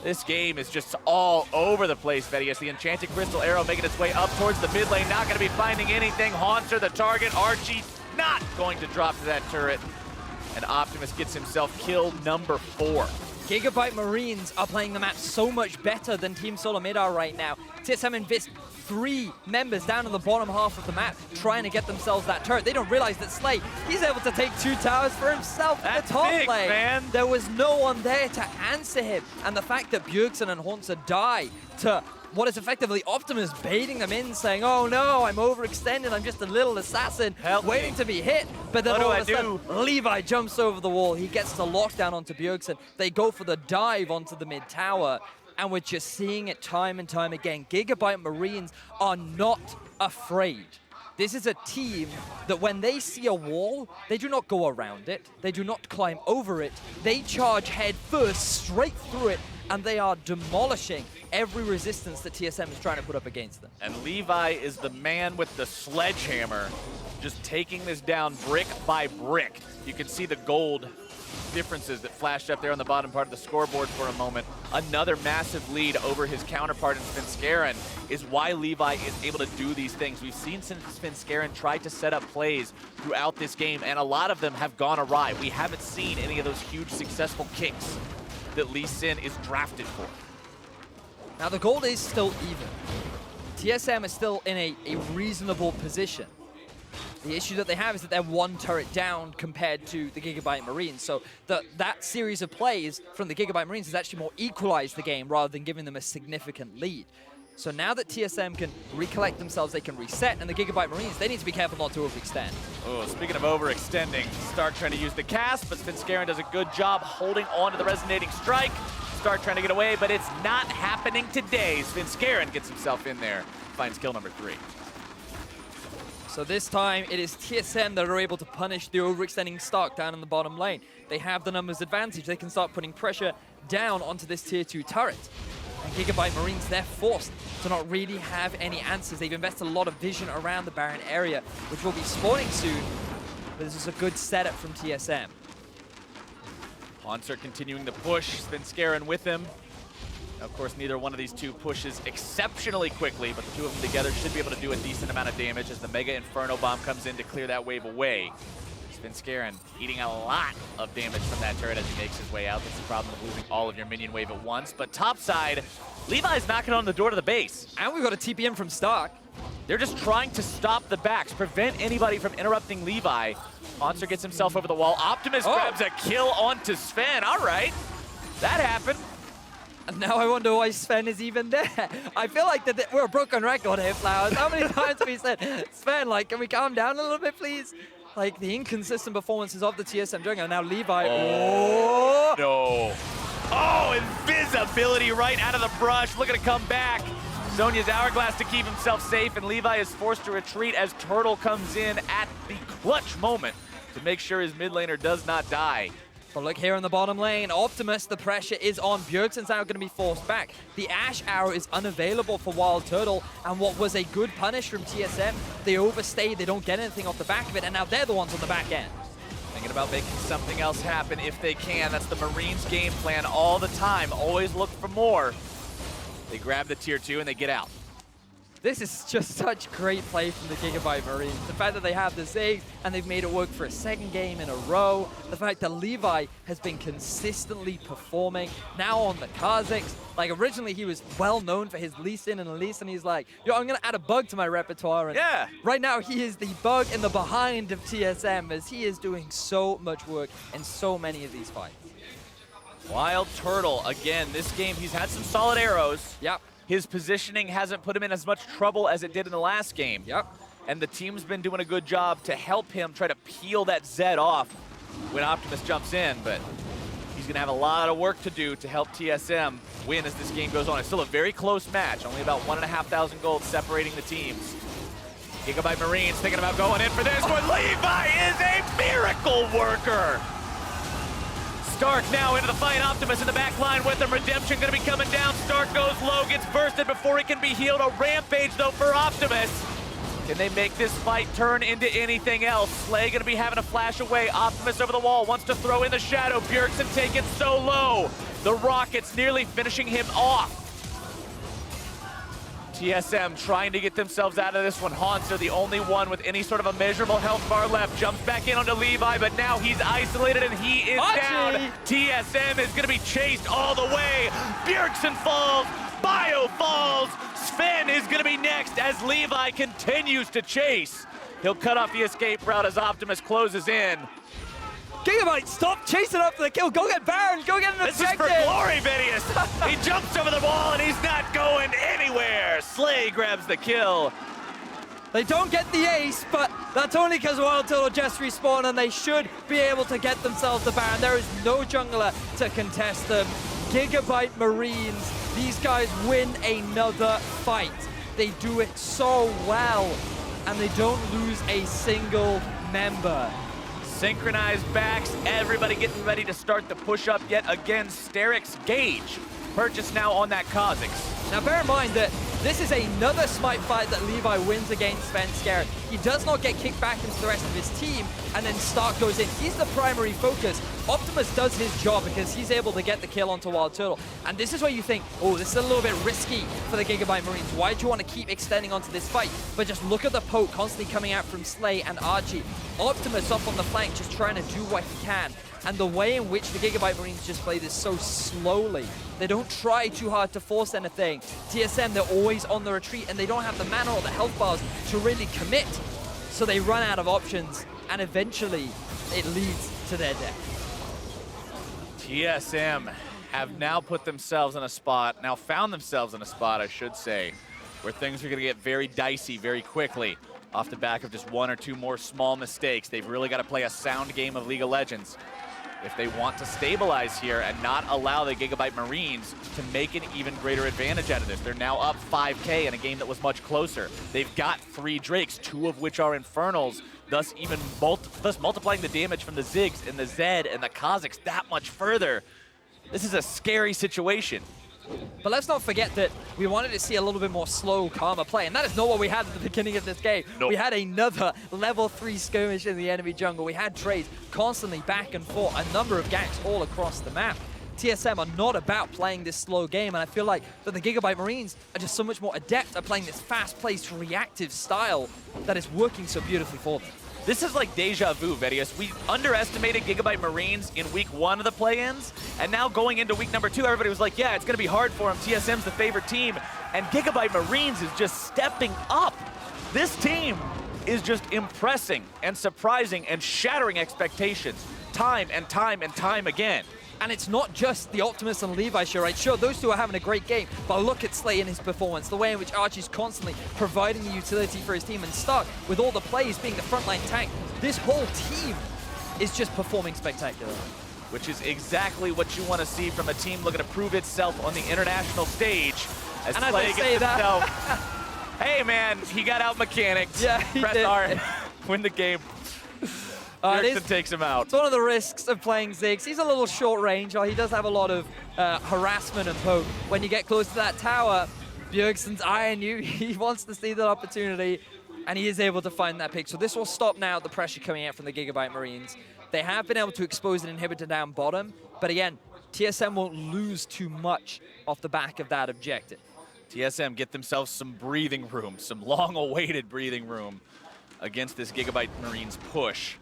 This game is just all over the place, Vedius. The Enchanted Crystal Arrow making its way up towards the mid lane, not going to be finding anything. Haunter the target, Archie not going to drop to that turret. And Optimus gets himself kill number 4. GIGABYTE Marines are playing the map so much better than Team Solomid are right now. TSM invest 3 members down in the bottom half of the map trying to get themselves that turret. They don't realize that Slay, he's able to take 2 towers for himself in the top big, lane. Man. There was no one there to answer him. And the fact that Bjergsen and Haunter die to what is effectively Optimus baiting them in, saying, oh no, I'm overextended, I'm just a little assassin waiting to be hit. But then all of a sudden, Levi jumps over the wall. He gets the lockdown onto Bjergsen. They go for the dive onto the mid tower. And we're just seeing it time and time again. GIGABYTE Marines are not afraid. This is a team that when they see a wall, they do not go around it. They do not climb over it. They charge head first, straight through it, and they are demolishing every resistance that TSM is trying to put up against them. And Levi is the man with the sledgehammer, just taking this down brick by brick. You can see the gold differences that flashed up there on the bottom part of the scoreboard for a moment. Another massive lead over his counterpart in Svenskeren is why Levi is able to do these things. We've seen since Svenskeren tried to set up plays throughout this game, and a lot of them have gone awry. We haven't seen any of those huge successful kicks that Lee Sin is drafted for. Now the gold is still even. TSM is still in a reasonable position. The issue that they have is that they're one turret down compared to the GIGABYTE Marines. So that series of plays from the GIGABYTE Marines has actually more equalized the game rather than giving them a significant lead. So now that TSM can recollect themselves, they can reset, and the GIGABYTE Marines, they need to be careful not to overextend. Oh, speaking of overextending, Stark trying to use the cast, but Svenskeren does a good job holding on to the resonating strike. Stark trying to get away, but it's not happening today. Svenskeren gets himself in there, finds kill number 3. So this time, it is TSM that are able to punish the overextending Stark down in the bottom lane. They have the numbers advantage. They can start putting pressure down onto this tier 2 turret. And GIGABYTE Marines, they're forced to not really have any answers. They've invested a lot of vision around the Baron area, which will be spawning soon. But this is a good setup from TSM. Haunter continuing the push, Svenskeren with him. Of course, neither one of these two pushes exceptionally quickly, but the two of them together should be able to do a decent amount of damage as the Mega Inferno Bomb comes in to clear that wave away. Svenskeren eating a lot of damage from that turret as he makes his way out. That's the problem of losing all of your minion wave at once. But topside, Levi's knocking on the door to the base. And we've got a TP in from Stark. They're just trying to stop the backs, prevent anybody from interrupting Levi. Haunter gets himself over the wall. Optimus grabs a kill onto Sven. All right, that happened. And now I wonder why Sven is even there. I feel like that we're a broken record here, Flowers. How many times have we said, Sven, like, can we calm down a little bit, please? Like, the inconsistent performances of the TSM jungler. Now Levi, oh, no. Oh, invisibility right out of the brush. Looking to come back. Zhonya's Hourglass to keep himself safe, and Levi is forced to retreat as Turtle comes in at the clutch moment to make sure his mid laner does not die. But look here in the bottom lane, Optimus, the pressure is on. Bjergsen's now going to be forced back. The Ash Arrow is unavailable for Wild Turtle, and what was a good punish from TSM, they overstayed, they don't get anything off the back of it, and now they're the ones on the back end. Thinking about making something else happen if they can. That's the Marines game plan all the time. Always look for more. They grab the tier 2 and they get out. This is just such great play from the GIGABYTE Marines. The fact that they have the Ziggs and they've made it work for a second game in a row. The fact that Levi has been consistently performing. Now on the Kha'Zix. Like, originally he was well known for his Lee Sin and Elise, and he's like, yo, I'm going to add a bug to my repertoire. And yeah. Right now he is the bug in the behind of TSM as he is doing so much work in so many of these fights. Wild Turtle, again, this game he's had some solid arrows. Yep. His positioning hasn't put him in as much trouble as it did in the last game. Yep. And the team's been doing a good job to help him try to peel that Zed off when Optimus jumps in, but he's going to have a lot of work to do to help TSM win as this game goes on. It's still a very close match, only about 1,500 gold separating the teams. GIGABYTE Marines thinking about going in for this one. Levi is a miracle worker! Stark now into the fight. Optimus in the back line with him. Redemption going to be coming down. Stark goes low, gets bursted before he can be healed. A rampage, though, for Optimus. Can they make this fight turn into anything else? Slay going to be having a flash away. Optimus over the wall, wants to throw in the shadow. Bjergsen taken so low. The Rockets nearly finishing him off. TSM trying to get themselves out of this one. Haunter, the only one with any sort of a measurable health bar left, jumps back in onto Levi, but now he's isolated and he is down. TSM is going to be chased all the way. Bjergsen falls, Bio falls. Sven is going to be next as Levi continues to chase. He'll cut off the escape route as Optimus closes in. GIGABYTE, stop chasing up for the kill. Go get Baron. Go get an objective. This is for glory, Vidius. He jumps over the wall and he's not going anywhere. Slay grabs the kill. They don't get the ace, but that's only because Wild Turtle just respawned and they should be able to get themselves the Baron. There is no jungler to contest them. GIGABYTE Marines, these guys win another fight. They do it so well, and they don't lose a single member. Synchronized backs, everybody getting ready to start the push up yet again. Sterix Gage purchased now on that Kha'Zix. Now bear in mind that This is another smite fight that Levi wins against Svenskar. He does not get kicked back into the rest of his team, and then Stark goes in. He's the primary focus. Optimus does his job because he's able to get the kill onto Wild Turtle. And this is where you think, oh, this is a little bit risky for the GIGABYTE Marines. Why do you want to keep extending onto this fight? But just look at the poke constantly coming out from Slay and Archie. Optimus up on the flank just trying to do what he can. And the way in which the GIGABYTE Marines just play this so slowly. They don't try too hard to force anything. TSM, they're always on the retreat, and they don't have the mana or the health bars to really commit. So they run out of options, and eventually it leads to their death. TSM have now put themselves in a spot, now found themselves in a spot, I should say, where things are going to get very dicey very quickly off the back of just one or two more small mistakes. They've really got to play a sound game of League of Legends if they want to stabilize here and not allow the GIGABYTE Marines to make an even greater advantage out of this. They're now up 5K in a game that was much closer. They've got 3 Drakes, 2 of which are Infernals, thus even multiplying the damage from the Ziggs and the Zed and the Kazakhs that much further. This is a scary situation. But let's not forget that we wanted to see a little bit more slow, calmer play, and that is not what we had at the beginning of this game. Nope. We had another level 3 skirmish in the enemy jungle. We had trades constantly back and forth, a number of ganks all across the map. TSM are not about playing this slow game, and I feel like that the GIGABYTE Marines are just so much more adept at playing this fast-paced, reactive style that is working so beautifully for them. This is like deja vu, Vedius. We underestimated GIGABYTE Marines in week 1 of the play-ins, and now going into week number 2, everybody was like, yeah, it's gonna be hard for them. TSM's the favorite team, and GIGABYTE Marines is just stepping up. This team is just impressing and surprising and shattering expectations time and time and time again. And it's not just the Optimus and Levi show, right? Sure, those two are having a great game, but look at Slay in his performance, the way in which Archie's constantly providing the utility for his team, and Stark, with all the plays being the frontline tank, this whole team is just performing spectacularly. Which is exactly what you want to see from a team looking to prove itself on the international stage. As And as Slay I gets say that, himself, hey man, he got out mechanicked. Yeah, he Press did. R, win the game. Bjergsen takes him out. It's one of the risks of playing Ziggs. He's a little short range, or he does have a lot of harassment and poke. When you get close to that tower, Bjergsen's eyeing you. He wants to see that opportunity, and he is able to find that pick. So this will stop now the pressure coming out from the GIGABYTE Marines. They have been able to expose an inhibitor down bottom, but again, TSM won't lose too much off the back of that objective. TSM get themselves some breathing room, some long-awaited breathing room against this GIGABYTE Marines push.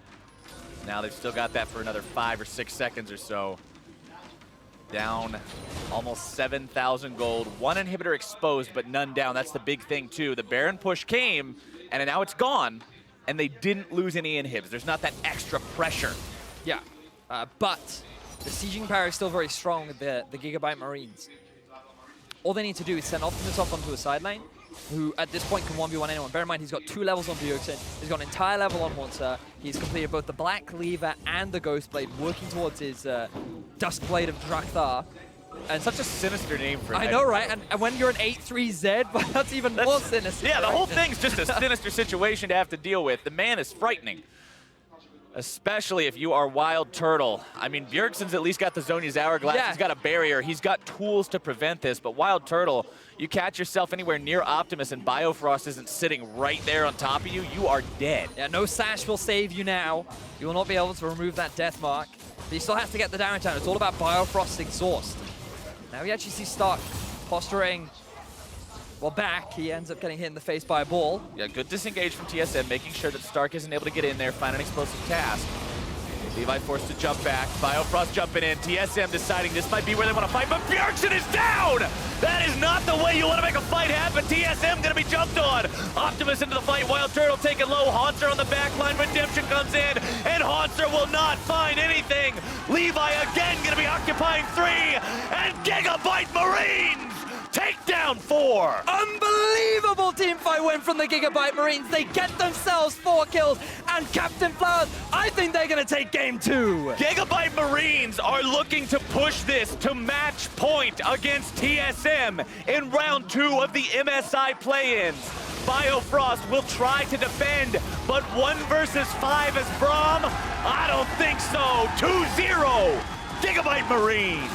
Now they've still got that for another 5 or 6 seconds or so. Down almost 7,000 gold. 1 inhibitor exposed, but none down. That's the big thing too. The Baron push came, and now it's gone, and they didn't lose any inhibs. There's not that extra pressure. Yeah, but the sieging power is still very strong with the GIGABYTE Marines. All they need to do is send Optimus off onto a side lane, who at this point can 1v1 anyone. Bear in mind, he's got 2 levels on Bjergsen. He's got an entire level on Haunter. He's completed both the Black Lever and the Ghost Blade, working towards his Dust Blade of Drakthar. And such a sinister name for I know, right? And when you're an 8-3 Z, that's even more sinister. Yeah, the right? whole thing's just a sinister situation to have to deal with. The man is frightening, especially if you are Wild Turtle. I mean, Bjergsen's at least got the Zhonya's Hourglass. Yeah. He's got a barrier. He's got tools to prevent this, but Wild Turtle, you catch yourself anywhere near Optimus and Biofrost isn't sitting right there on top of you, you are dead. Yeah, no Sash will save you now. You will not be able to remove that death mark. But he still has to get the damage down. It's all about Biofrost's exhaust. Now we actually see Stark posturing, well, back. He ends up getting hit in the face by a ball. Yeah, good disengage from TSM, making sure that Stark isn't able to get in there, find an explosive task. Levi forced to jump back. Biofrost jumping in. TSM deciding this might be where they want to fight, but Bjergsen is down! That is not the way you want to make a fight happen. TSM going to be jumped on. Optimus into the fight. Wild Turtle taking low. Haunter on the back line. Redemption comes in, and Haunter will not find anything. Levi again going to be occupying 3, and GIGABYTE Marines take down 4. Unbelievable teamfight win from the GIGABYTE Marines. They get themselves 4 kills, and Captain Flowers, I think they're going to take game 2. GIGABYTE Marines are looking to push this to match point against TSM in round 2 of the MSI play-ins. Biofrost will try to defend, but 1 versus 5 as Braum? I don't think so. 2-0, GIGABYTE Marines.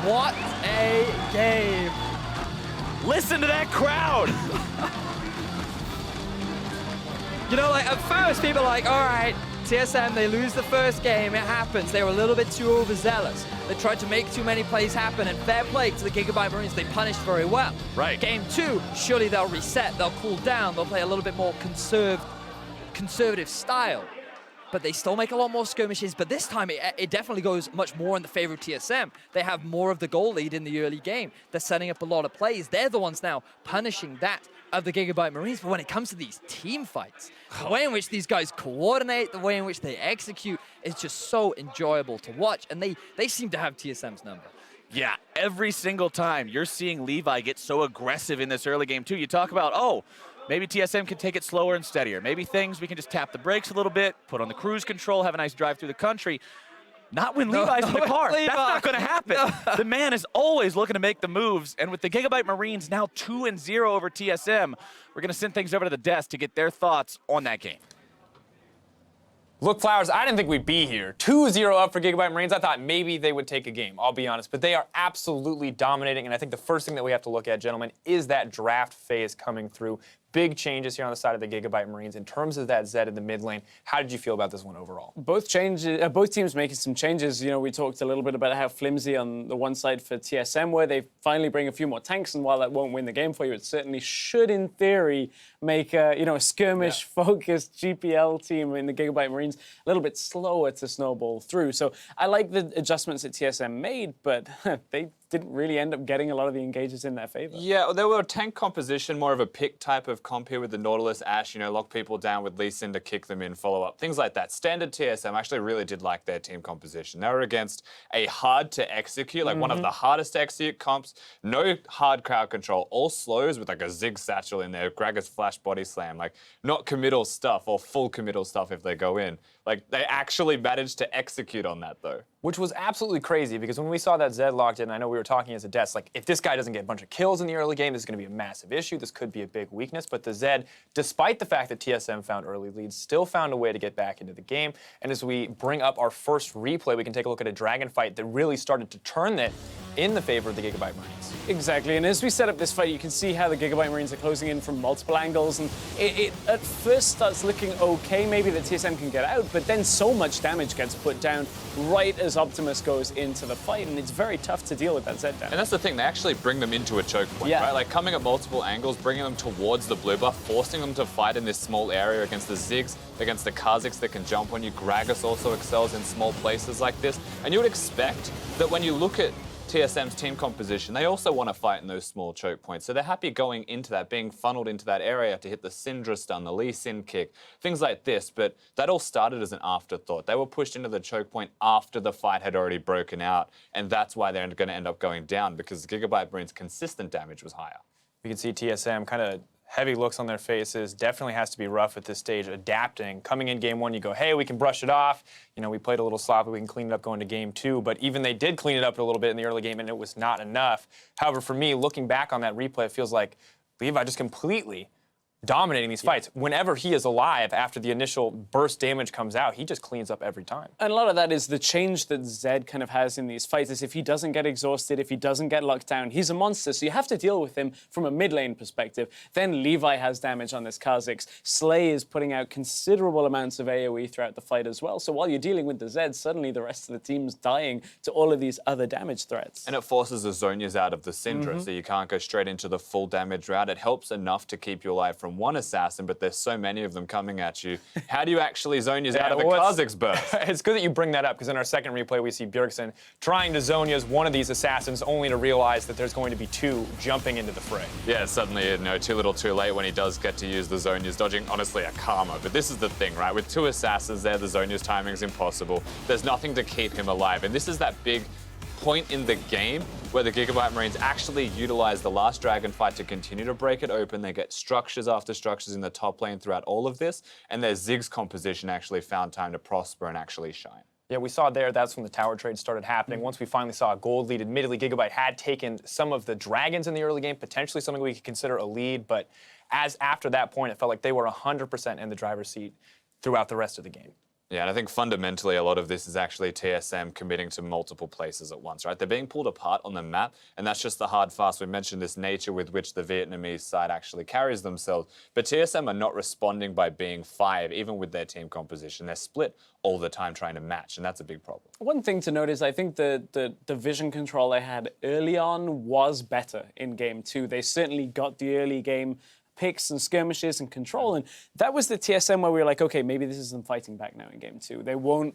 What a game. Listen to that crowd. You know, like, at first, people are like, all right, TSM, they lose the first game, it happens. They were a little bit too overzealous. They tried to make too many plays happen, and fair play to the GIGABYTE Marines, they punished very well. Right. Game 2, surely they'll reset, they'll cool down, they'll play a little bit more conservative style. But they still make a lot more skirmishes, but this time it definitely goes much more in the favor of TSM. They have more of the goal lead in the early game. They're setting up a lot of plays. They're the ones now punishing that of the GIGABYTE Marines. But when it comes to these team fights, the way in which these guys coordinate, the way in which they execute is just so enjoyable to watch. And they seem to have TSM's number. Yeah, every single time you're seeing Levi get so aggressive in this early game too. You talk about, oh, maybe TSM can take it slower and steadier. Maybe things we can just tap the brakes a little bit, put on the cruise control, have a nice drive through the country. Not when Levi's in the car. Levi. That's not going to happen. The man is always looking to make the moves. And with the GIGABYTE Marines now 2-0 over TSM, we're going to send things over to the desk to get their thoughts on that game. Look, Flowers, I didn't think we'd be here. 2-0 up for GIGABYTE Marines. I thought maybe they would take a game, I'll be honest. But they are absolutely dominating, and I think the first thing that we have to look at, gentlemen, is that draft phase coming through. Big changes here on the side of the GIGABYTE Marines. In terms of that Zed in the mid lane, how did you feel about this one overall? Both teams making some changes. You know, we talked a little bit about how flimsy on the one side for TSM were. They finally bring a few more tanks, and while that won't win the game for you, it certainly should, in theory, make a skirmish-focused GPL team in the GIGABYTE Marines a little bit slower to snowball through. So I like the adjustments that TSM made, but they didn't really end up getting a lot of the engages in their favor. Yeah, there were tank composition, more of a pick type of comp here with the Nautilus, Ashe, lock people down with Lee Sin to kick them in, follow up, things like that. Standard TSM, I actually really did like their team composition. They were against a hard to execute, like one of the hardest to execute comps, no hard crowd control, all slows with like a Zig Satchel in there, Gragas Flash Body Slam, like not committal stuff or full committal stuff if they go in. Like they actually managed to execute on that though. Which was absolutely crazy, because when we saw that Zed locked in, I know we were talking as a desk, like, if this guy doesn't get a bunch of kills in the early game, this is going to be a massive issue. This could be a big weakness. But the Zed, despite the fact that TSM found early leads, still found a way to get back into the game. And as we bring up our first replay, we can take a look at a dragon fight that really started to turn it in the favor of the GIGABYTE Marines. Exactly, and as we set up this fight, you can see how the GIGABYTE Marines are closing in from multiple angles, and it at first starts looking okay, maybe the TSM can get out, but then so much damage gets put down right as Optimus goes into the fight, and it's very tough to deal with that Zed down. And that's the thing, they actually bring them into a choke point, right? Like coming at multiple angles, bringing them towards the blue buff, forcing them to fight in this small area against the Ziggs, against the Kha'Zix that can jump on you. Gragas also excels in small places like this. And you would expect that when you look at TSM's team composition, they also want to fight in those small choke points. So they're happy going into that, being funneled into that area to hit the Syndra stun, the Lee Sin kick, things like this. But that all started as an afterthought. They were pushed into the choke point after the fight had already broken out. And that's why they're going to end up going down, because GIGABYTE Marine's consistent damage was higher. We can see TSM kind of heavy looks on their faces. Definitely has to be rough at this stage, adapting. Coming in game one, you go, hey, we can brush it off. We played a little sloppy, we can clean it up going to game two. But even they did clean it up a little bit in the early game, and it was not enough. However, for me, looking back on that replay, it feels like Levi just completely dominating these fights. Whenever he is alive, after the initial burst damage comes out, he just cleans up every time. And a lot of that is the change that Zed kind of has in these fights, is if he doesn't get exhausted, if he doesn't get locked down, he's a monster, so you have to deal with him from a mid lane perspective. Then Levi has damage on this Kha'Zix. Slay is putting out considerable amounts of AoE throughout the fight as well, so while you're dealing with the Zed, suddenly the rest of the team's dying to all of these other damage threats. And it forces the Zonias out of the Syndra, so you can't go straight into the full damage route. It helps enough to keep you alive from one assassin, but there's so many of them coming at you. How do you actually Zonias out of the Kha'Zix burst? It's good that you bring that up, because in our second replay, we see Bjergsen trying to Zonias one of these assassins, only to realize that there's going to be two jumping into the fray. Yeah, suddenly, too little too late when he does get to use the Zonias, dodging, honestly, a Karma. But this is the thing, right? With two assassins there, the Zonias timing is impossible. There's nothing to keep him alive. And this is that big point in the game where the GIGABYTE Marines actually utilize the last dragon fight to continue to break it open. They get structures after structures in the top lane throughout all of this, and their Ziggs composition actually found time to prosper and actually shine. Yeah, we saw there, that's when the tower trade started happening. Once we finally saw a gold lead, admittedly, GIGABYTE had taken some of the dragons in the early game, potentially something we could consider a lead, but as after that point, it felt like they were 100% in the driver's seat throughout the rest of the game. Yeah, and I think fundamentally a lot of this is actually TSM committing to multiple places at once, right? They're being pulled apart on the map, and that's just the hard fast. We mentioned this nature with which the Vietnamese side actually carries themselves, but TSM are not responding by being 5, even with their team composition. They're split all the time trying to match, and that's a big problem. One thing to note is I think the vision control they had early on was better in Game 2. They certainly got the early game picks and skirmishes and control. And that was the TSM where we were like, okay, maybe this is them fighting back now in Game 2. They won't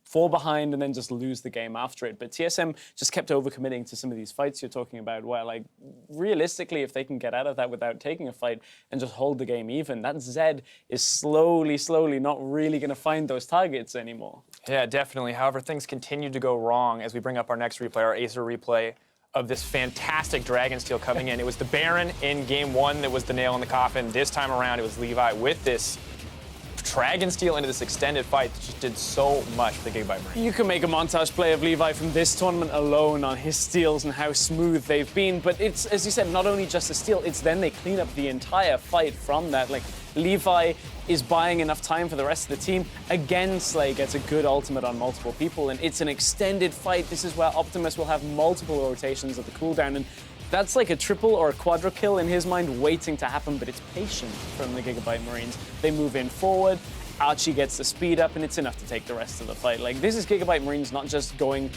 fall behind and then just lose the game after it. But TSM just kept overcommitting to some of these fights you're talking about where, like, realistically, if they can get out of that without taking a fight and just hold the game even, that Zed is slowly not really going to find those targets anymore. Yeah, definitely. However, things continue to go wrong as we bring up our next replay, our Acer replay of this fantastic Dragon Steel coming in. It was the Baron in Game 1 that was the nail in the coffin. This time around, it was Levi with this Dragon Steel into this extended fight that just did so much for the GIGABYTE Marines. You can make a montage play of Levi from this tournament alone on his steals and how smooth they've been, but it's, as you said, not only just the steal, it's then they clean up the entire fight from that. Like, Levi is buying enough time for the rest of the team. Again, Slay gets a good ultimate on multiple people, and it's an extended fight. This is where Optimus will have multiple rotations of the cooldown, and that's like a triple or a quadra kill in his mind waiting to happen, but it's patient from the GIGABYTE Marines. They move in forward, Archie gets the speed up, and it's enough to take the rest of the fight. Like, this is GIGABYTE Marines not just going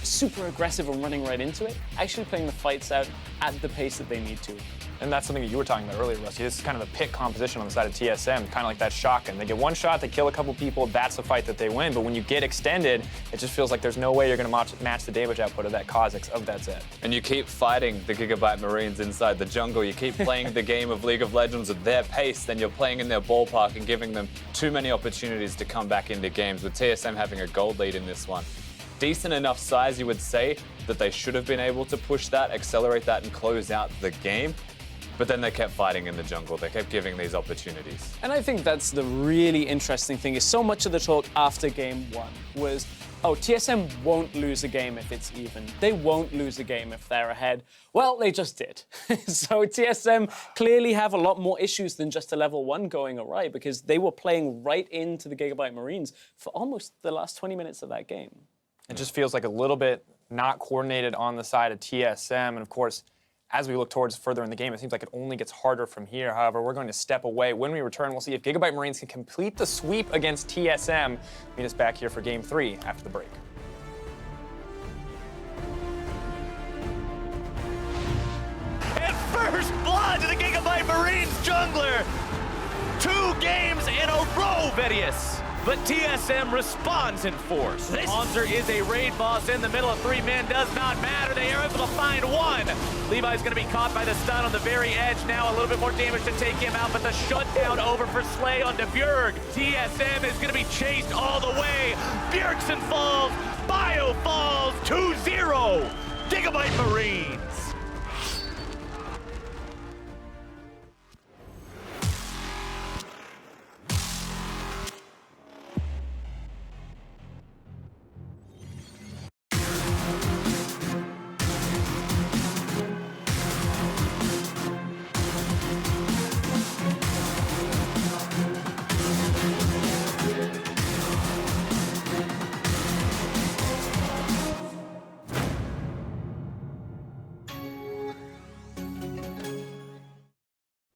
super aggressive and running right into it, actually playing the fights out at the pace that they need to. And that's something that you were talking about earlier, Rusty. This is kind of a pick composition on the side of TSM, kind of like that shotgun. They get one shot, they kill a couple people, that's the fight that they win. But when you get extended, it just feels like there's no way you're going to match the damage output of that Kha'Zix, of that Zed. And you keep fighting the GIGABYTE Marines inside the jungle. You keep playing the game of League of Legends at their pace, then you're playing in their ballpark and giving them too many opportunities to come back into games, with TSM having a gold lead in this one. Decent enough size, you would say, that they should have been able to push that, accelerate that, and close out the game. But then they kept fighting in the jungle. They kept giving these opportunities. And I think that's the really interesting thing, is so much of the talk after Game 1 was, oh, TSM won't lose a game if it's even. They won't lose a game if they're ahead. Well, they just did. So TSM clearly have a lot more issues than just a level 1 going awry, because they were playing right into the GIGABYTE Marines for almost the last 20 minutes of that game. It just feels like a little bit not coordinated on the side of TSM. And of course, as we look towards further in the game, it seems like it only gets harder from here. However, we're going to step away. When we return, we'll see if GIGABYTE Marines can complete the sweep against TSM. Meet us back here for Game 3 after the break. And first blood to the GIGABYTE Marines jungler. 2 games in a row, Vedius. But TSM responds in force. Hanser is a raid boss in the middle of 3 men. Does not matter. They are able to find 1. Levi's going to be caught by the stun on the very edge now. A little bit more damage to take him out, but the shutdown over for Slay on Bjerg. TSM is going to be chased all the way. Bjergsen falls. Bio falls. 2-0. GIGABYTE Marines.